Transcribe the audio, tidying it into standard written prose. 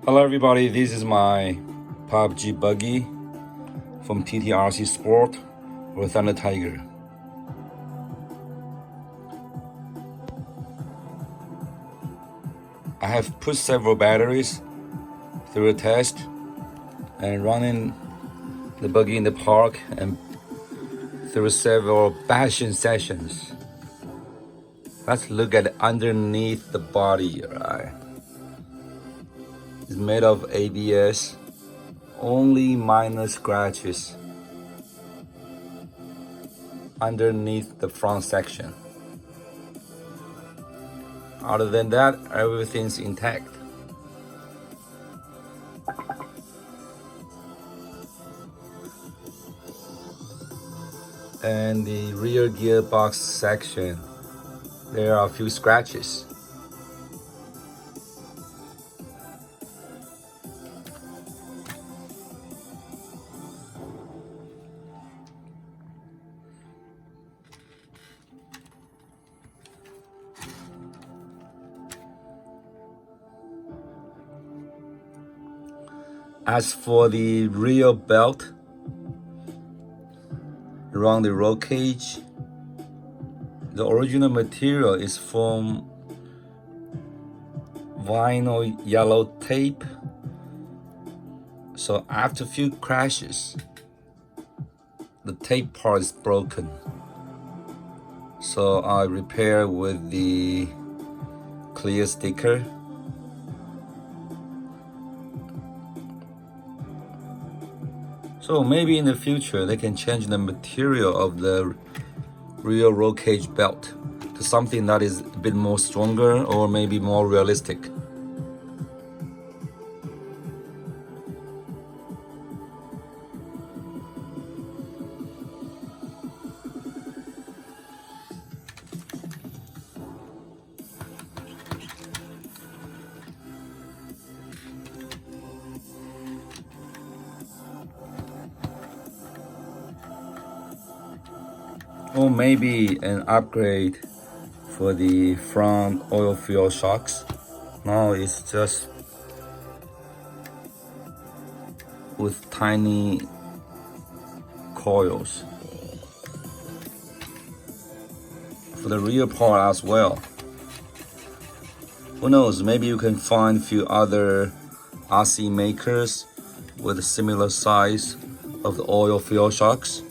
Hello everybody, this is my PUBG Buggy from TTRCSPORT Thunder Tiger. I have put several batteries through a test and running the buggy in the park and through several bashing sessions. Let's look at underneath the body, right? It's made of ABS, only minor scratches underneath the front section. Other than that, everything's intact. And the rear gearbox section, there are a few scratches. As for the rear belt around the roll cage, the original material is from vinyl yellow tape. So after a few crashes, the tape part is broken. So I repair with the clear sticker. So maybe in the future they can change the material of the rear roll cage belt to something that is a bit more stronger or maybe more realistic. Or maybe an upgrade for the front oil fill shocks. Now it's just with tiny coils. For the rear part as well. Who knows, maybe you can find a few other RC makers with a similar size of the oil fill shocks.